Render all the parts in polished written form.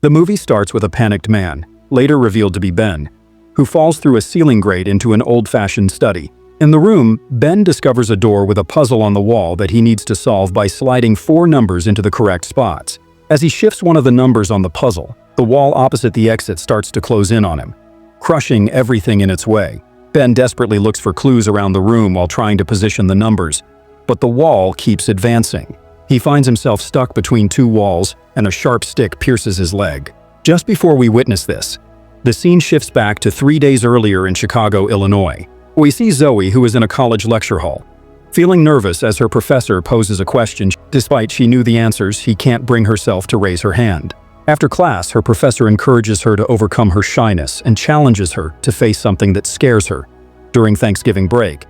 The movie starts with a panicked man, later revealed to be Ben, who falls through a ceiling grate into an old-fashioned study. In the room, Ben discovers a door with a puzzle on the wall that he needs to solve by sliding 4 numbers into the correct spots. As he shifts one of the numbers on the puzzle, the wall opposite the exit starts to close in on him, crushing everything in its way. Ben desperately looks for clues around the room while trying to position the numbers, but the wall keeps advancing. He finds himself stuck between 2 walls, and a sharp stick pierces his leg. Just before we witness this, the scene shifts back to 3 days earlier in Chicago, Illinois. We see Zoe, who is in a college lecture hall, feeling nervous as her professor poses a question. Despite she knew the answers, she can't bring herself to raise her hand. After class, her professor encourages her to overcome her shyness and challenges her to face something that scares her. During Thanksgiving break,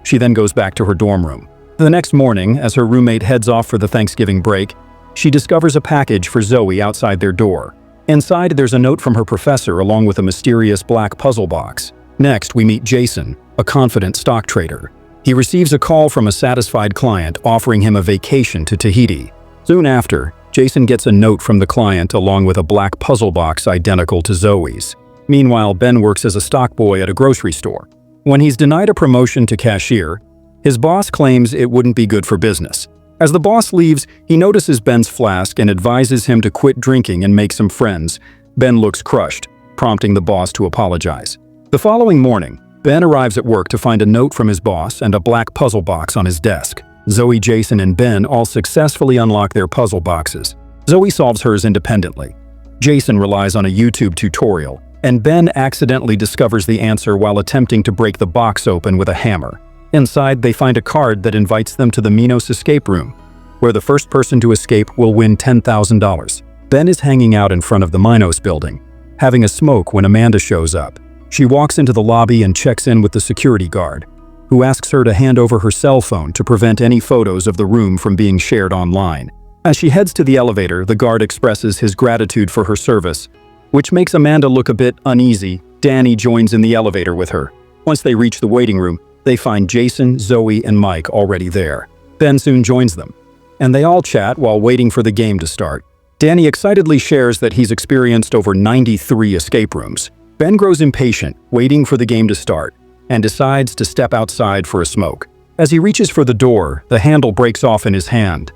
she then goes back to her dorm room. The next morning, as her roommate heads off for the Thanksgiving break, she discovers a package for Zoe outside their door. Inside, there's a note from her professor along with a mysterious black puzzle box. Next, we meet Jason, a confident stock trader. He receives a call from a satisfied client offering him a vacation to Tahiti. Soon after, Jason gets a note from the client along with a black puzzle box identical to Zoe's. Meanwhile, Ben works as a stock boy at a grocery store. When he's denied a promotion to cashier, his boss claims it wouldn't be good for business. As the boss leaves, he notices Ben's flask and advises him to quit drinking and make some friends. Ben looks crushed, prompting the boss to apologize. The following morning, Ben arrives at work to find a note from his boss and a black puzzle box on his desk. Zoe, Jason, and Ben all successfully unlock their puzzle boxes. Zoe solves hers independently. Jason relies on a YouTube tutorial, and Ben accidentally discovers the answer while attempting to break the box open with a hammer. Inside, they find a card that invites them to the Minos escape room, where the first person to escape will win $10,000. Ben is hanging out in front of the Minos building, having a smoke when Amanda shows up. She walks into the lobby and checks in with the security guard, who asks her to hand over her cell phone to prevent any photos of the room from being shared online. As she heads to the elevator, the guard expresses his gratitude for her service, which makes Amanda look a bit uneasy. Danny joins in the elevator with her. Once they reach the waiting room, they find Jason, Zoe, and Mike already there. Ben soon joins them, and they all chat while waiting for the game to start. Danny excitedly shares that he's experienced over 93 escape rooms. Ben grows impatient, waiting for the game to start, and decides to step outside for a smoke. As he reaches for the door, the handle breaks off in his hand,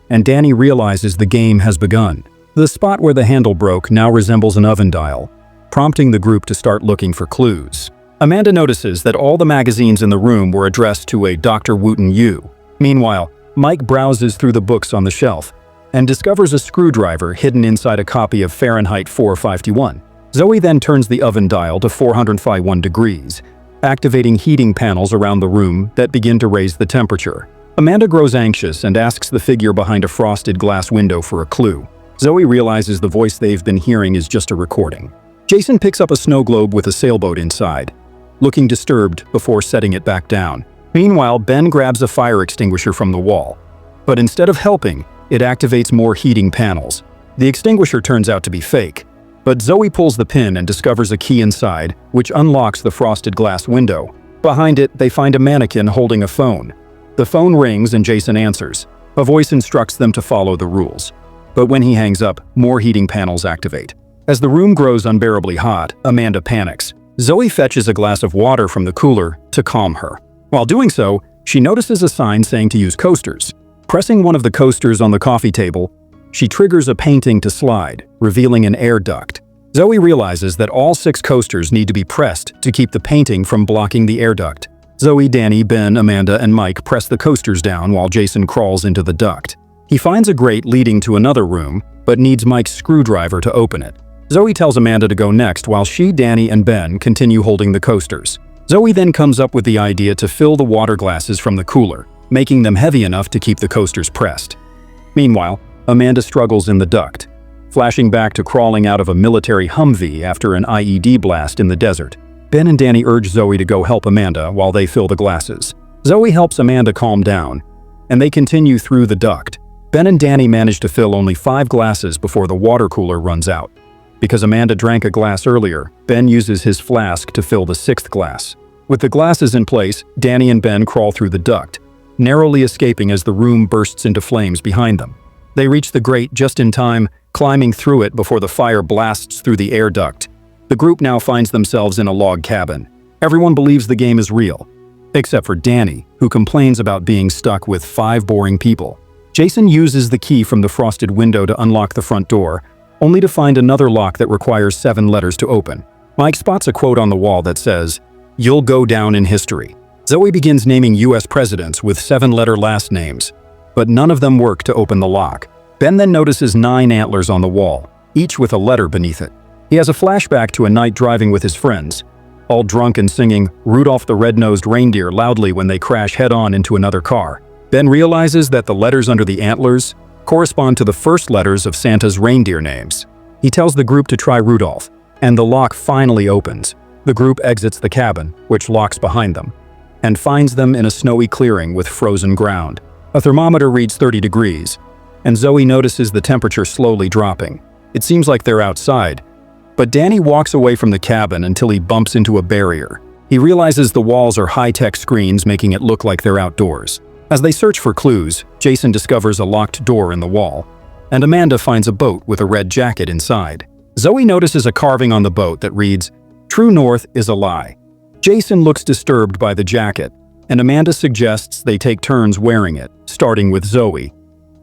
and Danny realizes the game has begun. The spot where the handle broke now resembles an oven dial, prompting the group to start looking for clues. Amanda notices that all the magazines in the room were addressed to a Dr. Wooten Yu. Meanwhile, Mike browses through the books on the shelf and discovers a screwdriver hidden inside a copy of Fahrenheit 451. Zoe then turns the oven dial to 451 degrees, activating heating panels around the room that begin to raise the temperature. Amanda grows anxious and asks the figure behind a frosted glass window for a clue. Zoe realizes the voice they've been hearing is just a recording. Jason picks up a snow globe with a sailboat inside, looking disturbed before setting it back down. Meanwhile, Ben grabs a fire extinguisher from the wall, but instead of helping, it activates more heating panels. The extinguisher turns out to be fake, but Zoe pulls the pin and discovers a key inside, which unlocks the frosted glass window. Behind it, they find a mannequin holding a phone. The phone rings and Jason answers. A voice instructs them to follow the rules. But when he hangs up, more heating panels activate. As the room grows unbearably hot, Amanda panics. Zoe fetches a glass of water from the cooler to calm her. While doing so, she notices a sign saying to use coasters. Pressing one of the coasters on the coffee table, she triggers a painting to slide, revealing an air duct. Zoe realizes that all 6 coasters need to be pressed to keep the painting from blocking the air duct. Zoe, Danny, Ben, Amanda, and Mike press the coasters down while Jason crawls into the duct. He finds a grate leading to another room, but needs Mike's screwdriver to open it. Zoe tells Amanda to go next while she, Danny, and Ben continue holding the coasters. Zoe then comes up with the idea to fill the water glasses from the cooler, making them heavy enough to keep the coasters pressed. Meanwhile, Amanda struggles in the duct, flashing back to crawling out of a military Humvee after an IED blast in the desert. Ben and Danny urge Zoe to go help Amanda while they fill the glasses. Zoe helps Amanda calm down, and they continue through the duct. Ben and Danny manage to fill only 5 glasses before the water cooler runs out. Because Amanda drank a glass earlier, Ben uses his flask to fill the 6th glass. With the glasses in place, Danny and Ben crawl through the duct, narrowly escaping as the room bursts into flames behind them. They reach the grate just in time, climbing through it before the fire blasts through the air duct. The group now finds themselves in a log cabin. Everyone believes the game is real, except for Danny, who complains about being stuck with 5 boring people. Jason uses the key from the frosted window to unlock the front door, only to find another lock that requires 7 letters to open. Mike spots a quote on the wall that says, "You'll go down in history." Zoe begins naming US presidents with 7-letter last names, but none of them work to open the lock. Ben then notices 9 antlers on the wall, each with a letter beneath it. He has a flashback to a night driving with his friends, all drunk and singing Rudolph the Red-Nosed Reindeer loudly when they crash head-on into another car. Ben realizes that the letters under the antlers correspond to the first letters of Santa's reindeer names. He tells the group to try Rudolph, and the lock finally opens. The group exits the cabin, which locks behind them, and finds them in a snowy clearing with frozen ground. A thermometer reads 30 degrees, and Zoe notices the temperature slowly dropping. It seems like they're outside, but Danny walks away from the cabin until he bumps into a barrier. He realizes the walls are high-tech screens, making it look like they're outdoors. As they search for clues, Jason discovers a locked door in the wall, and Amanda finds a boat with a red jacket inside. Zoe notices a carving on the boat that reads, "True North is a lie." Jason looks disturbed by the jacket, and Amanda suggests they take turns wearing it, starting with Zoe.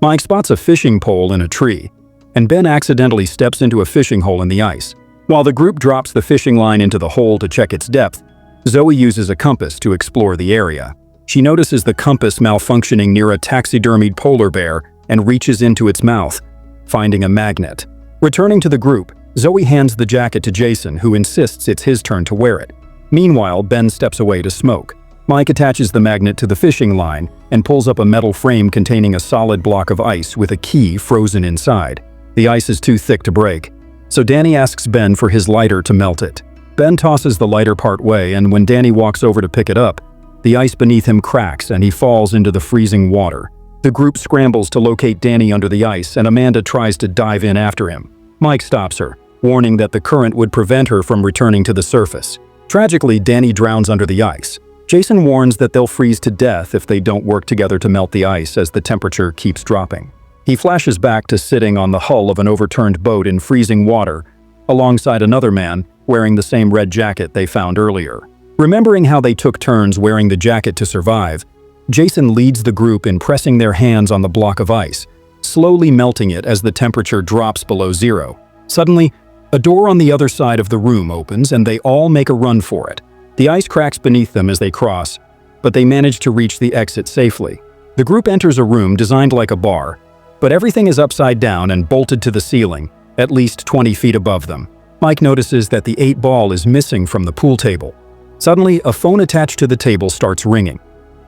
Mike spots a fishing pole in a tree, and Ben accidentally steps into a fishing hole in the ice. While the group drops the fishing line into the hole to check its depth, Zoe uses a compass to explore the area. She notices the compass malfunctioning near a taxidermied polar bear and reaches into its mouth, finding a magnet. Returning to the group, Zoe hands the jacket to Jason, who insists it's his turn to wear it. Meanwhile, Ben steps away to smoke. Mike attaches the magnet to the fishing line and pulls up a metal frame containing a solid block of ice with a key frozen inside. The ice is too thick to break, so Danny asks Ben for his lighter to melt it. Ben tosses the lighter part way, and when Danny walks over to pick it up, the ice beneath him cracks and he falls into the freezing water. The group scrambles to locate Danny under the ice, and Amanda tries to dive in after him. Mike stops her, warning that the current would prevent her from returning to the surface. Tragically, Danny drowns under the ice. Jason warns that they'll freeze to death if they don't work together to melt the ice as the temperature keeps dropping. He flashes back to sitting on the hull of an overturned boat in freezing water, alongside another man wearing the same red jacket they found earlier. Remembering how they took turns wearing the jacket to survive, Jason leads the group in pressing their hands on the block of ice, slowly melting it as the temperature drops below 0. Suddenly, a door on the other side of the room opens and they all make a run for it. The ice cracks beneath them as they cross, but they manage to reach the exit safely. The group enters a room designed like a bar, but everything is upside down and bolted to the ceiling, at least 20 feet above them. Mike notices that the 8 ball is missing from the pool table. Suddenly, a phone attached to the table starts ringing,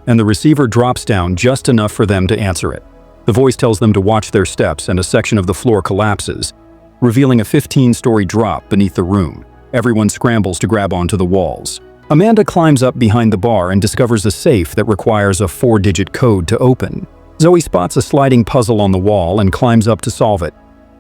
and the receiver drops down just enough for them to answer it. The voice tells them to watch their steps, and a section of the floor collapses, revealing a 15-story drop beneath the room. Everyone scrambles to grab onto the walls. Amanda climbs up behind the bar and discovers a safe that requires a 4-digit code to open. Zoe spots a sliding puzzle on the wall and climbs up to solve it,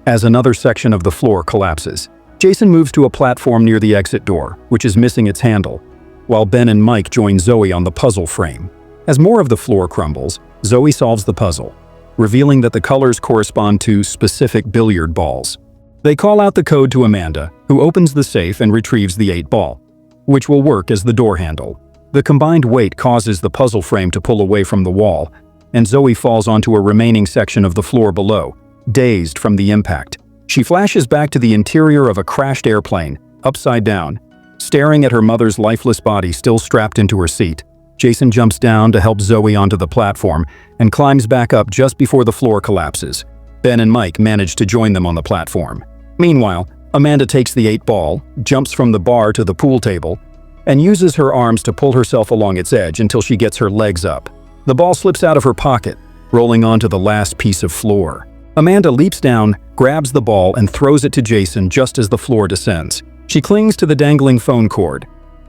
as another section of the floor collapses. Jason moves to a platform near the exit door, which is missing its handle, while Ben and Mike join Zoe on the puzzle frame. As more of the floor crumbles, Zoe solves the puzzle, revealing that the colors correspond to specific billiard balls. They call out the code to Amanda, who opens the safe and retrieves the 8 ball, which will work as the door handle. The combined weight causes the puzzle frame to pull away from the wall, and Zoe falls onto a remaining section of the floor below, dazed from the impact. She flashes back to the interior of a crashed airplane, upside down, staring at her mother's lifeless body still strapped into her seat. Jason jumps down to help Zoe onto the platform and climbs back up just before the floor collapses. Ben and Mike manage to join them on the platform. Meanwhile, Amanda takes the 8 ball, jumps from the bar to the pool table, and uses her arms to pull herself along its edge until she gets her legs up. The ball slips out of her pocket, rolling onto the last piece of floor. Amanda leaps down, grabs the ball, and throws it to Jason just as the floor descends. She clings to the dangling phone cord,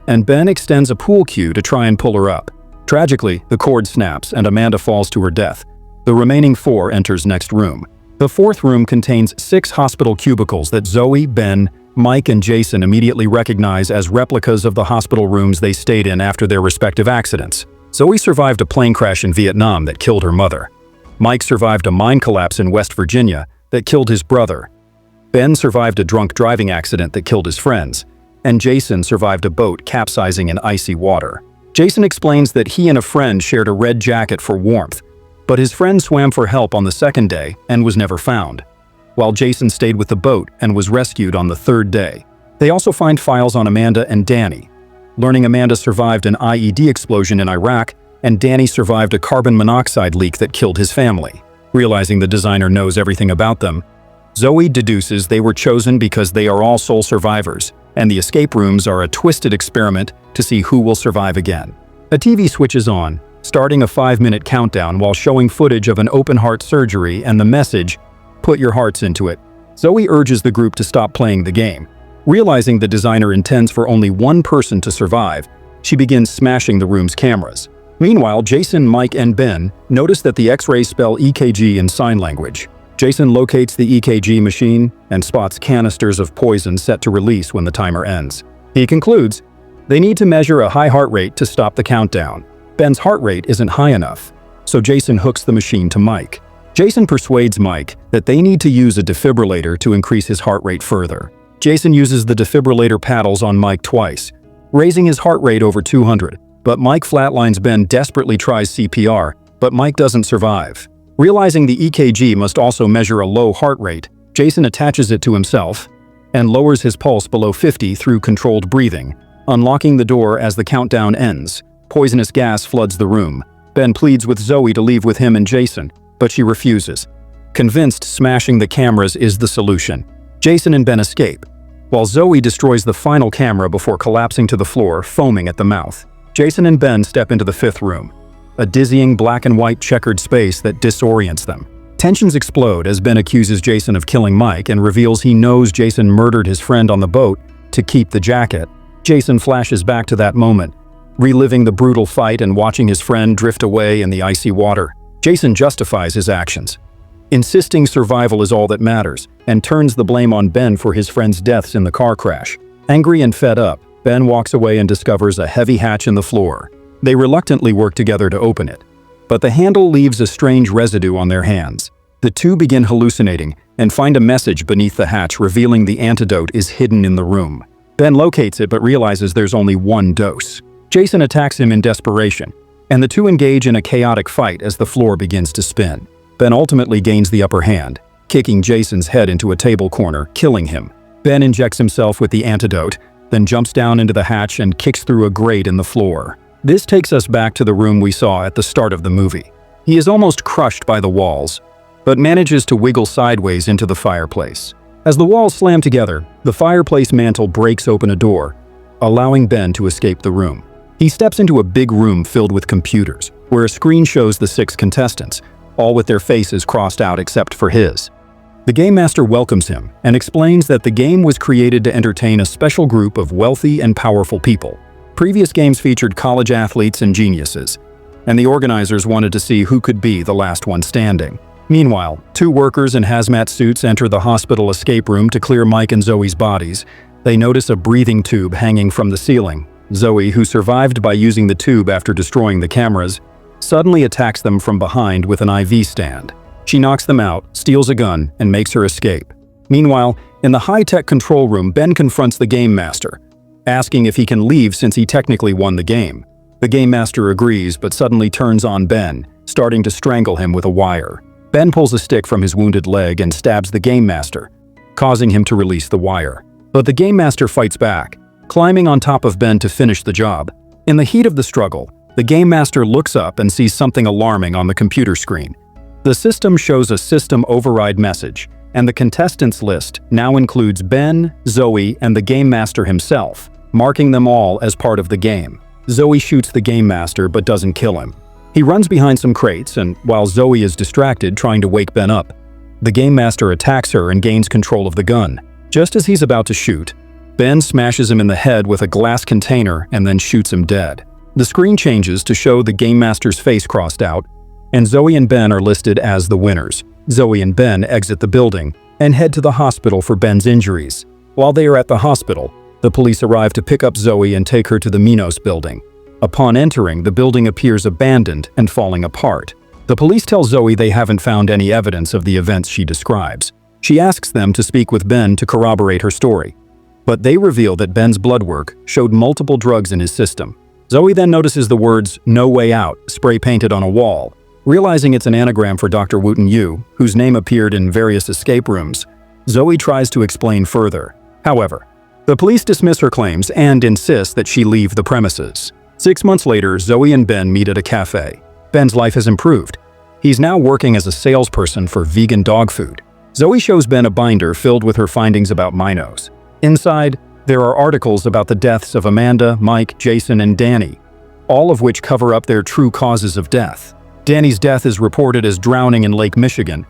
and Ben extends a pool cue to try and pull her up. Tragically, the cord snaps and Amanda falls to her death. The remaining 4 enters next room. The 4th room contains 6 hospital cubicles that Zoe, Ben, Mike, and Jason immediately recognize as replicas of the hospital rooms they stayed in after their respective accidents. Zoe survived a plane crash in Vietnam that killed her mother. Mike survived a mine collapse in West Virginia that killed his brother. Ben survived a drunk driving accident that killed his friends, and Jason survived a boat capsizing in icy water. Jason explains that he and a friend shared a red jacket for warmth, but his friend swam for help on the second day and was never found, while Jason stayed with the boat and was rescued on the third day. They also find files on Amanda and Danny, learning Amanda survived an IED explosion in Iraq and Danny survived a carbon monoxide leak that killed his family. Realizing the designer knows everything about them, Zoe deduces they were chosen because they are all sole survivors, and the escape rooms are a twisted experiment to see who will survive again. A TV switches on, starting a 5-minute countdown while showing footage of an open-heart surgery and the message, "Put your hearts into it." Zoe urges the group to stop playing the game. Realizing the designer intends for only one person to survive, she begins smashing the room's cameras. Meanwhile, Jason, Mike, and Ben notice that the X-rays spell EKG in sign language. Jason locates the EKG machine and spots canisters of poison set to release when the timer ends. He concludes they need to measure a high heart rate to stop the countdown. Ben's heart rate isn't high enough, so Jason hooks the machine to Mike. Jason persuades Mike that they need to use a defibrillator to increase his heart rate further. Jason uses the defibrillator paddles on Mike twice, raising his heart rate over 200. But Mike flatlines Ben desperately tries CPR, but Mike doesn't survive. Realizing the EKG must also measure a low heart rate, Jason attaches it to himself and lowers his pulse below 50 through controlled breathing, unlocking the door as the countdown ends. Poisonous gas floods the room. Ben pleads with Zoe to leave with him and Jason, but she refuses. Convinced smashing the cameras is the solution, Jason and Ben escape, while Zoe destroys the final camera before collapsing to the floor, foaming at the mouth. Jason and Ben step into the fifth room, a dizzying black and white checkered space that disorients them. Tensions explode as Ben accuses Jason of killing Mike and reveals he knows Jason murdered his friend on the boat to keep the jacket. Jason flashes back to that moment, reliving the brutal fight and watching his friend drift away in the icy water. Jason justifies his actions, insisting survival is all that matters, and turns the blame on Ben for his friend's deaths in the car crash. Angry and fed up, Ben walks away and discovers a heavy hatch in the floor. They reluctantly work together to open it, but the handle leaves a strange residue on their hands. The two begin hallucinating and find a message beneath the hatch revealing the antidote is hidden in the room. Ben locates it but realizes there's only one dose. Jason attacks him in desperation, and the two engage in a chaotic fight as the floor begins to spin. Ben ultimately gains the upper hand, kicking Jason's head into a table corner, killing him. Ben injects himself with the antidote, then jumps down into the hatch and kicks through a grate in the floor. This takes us back to the room we saw at the start of the movie. He is almost crushed by the walls, but manages to wiggle sideways into the fireplace. As the walls slam together, the fireplace mantle breaks open a door, allowing Ben to escape the room. He steps into a big room filled with computers, where a screen shows the 6 contestants, all with their faces crossed out except for his. The Game Master welcomes him and explains that the game was created to entertain a special group of wealthy and powerful people. Previous games featured college athletes and geniuses, and the organizers wanted to see who could be the last one standing. Meanwhile, 2 workers in hazmat suits enter the hospital escape room to clear Mike and Zoe's bodies. They notice a breathing tube hanging from the ceiling. Zoe, who survived by using the tube after destroying the cameras, suddenly attacks them from behind with an IV stand. She knocks them out, steals a gun, and makes her escape. Meanwhile, in the high-tech control room, Ben confronts the Game Master, asking if he can leave since he technically won the game. The Game Master agrees but suddenly turns on Ben, starting to strangle him with a wire. Ben pulls a stick from his wounded leg and stabs the Game Master, causing him to release the wire. But the Game Master fights back, climbing on top of Ben to finish the job. In the heat of the struggle, the Game Master looks up and sees something alarming on the computer screen. The system shows a system override message, and the contestants list now includes Ben, Zoe, and the Game Master himself, marking them all as part of the game. Zoe shoots the Game Master but doesn't kill him. He runs behind some crates, and while Zoe is distracted trying to wake Ben up, the Game Master attacks her and gains control of the gun. Just as he's about to shoot, Ben smashes him in the head with a glass container and then shoots him dead. The screen changes to show the Game Master's face crossed out, and Zoe and Ben are listed as the winners. Zoe and Ben exit the building and head to the hospital for Ben's injuries. While they are at the hospital, the police arrive to pick up Zoe and take her to the Minos building. Upon entering, the building appears abandoned and falling apart. The police tell Zoe they haven't found any evidence of the events she describes. She asks them to speak with Ben to corroborate her story, but they reveal that Ben's blood work showed multiple drugs in his system. Zoe then notices the words "No Way Out" spray-painted on a wall. Realizing it's an anagram for Dr. Wooten Yu, whose name appeared in various escape rooms, Zoe tries to explain further. However, the police dismiss her claims and insist that she leave the premises. 6 months later, Zoe and Ben meet at a cafe. Ben's life has improved. He's now working as a salesperson for vegan dog food. Zoe shows Ben a binder filled with her findings about Minos. Inside, there are articles about the deaths of Amanda, Mike, Jason, and Danny, all of which cover up their true causes of death. Danny's death is reported as drowning in Lake Michigan,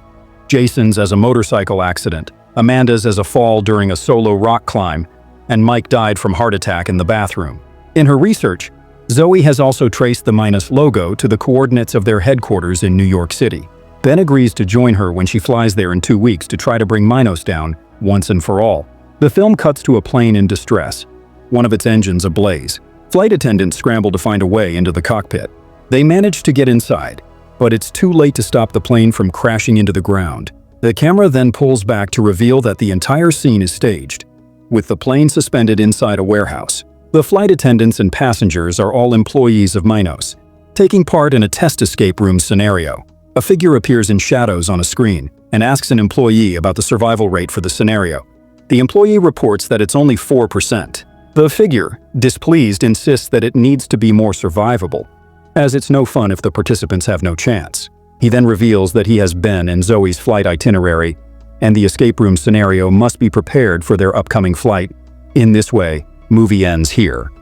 Jason's as a motorcycle accident, Amanda's as a fall during a solo rock climb, and Mike died from heart attack in the bathroom. In her research, Zoe has also traced the Minos logo to the coordinates of their headquarters in New York City. Ben agrees to join her when she flies there in 2 weeks to try to bring Minos down once and for all. The film cuts to a plane in distress, one of its engines ablaze. Flight attendants scramble to find a way into the cockpit. They manage to get inside, but it's too late to stop the plane from crashing into the ground. The camera then pulls back to reveal that the entire scene is staged, with the plane suspended inside a warehouse. The flight attendants and passengers are all employees of Minos, taking part in a test escape room scenario. A figure appears in shadows on a screen and asks an employee about the survival rate for the scenario. The employee reports that it's only 4%. The figure, displeased, insists that it needs to be more survivable, as it's no fun if the participants have no chance. He then reveals that he has Ben and Zoe's flight itinerary, and the escape room scenario must be prepared for their upcoming flight. In this way, movie ends here.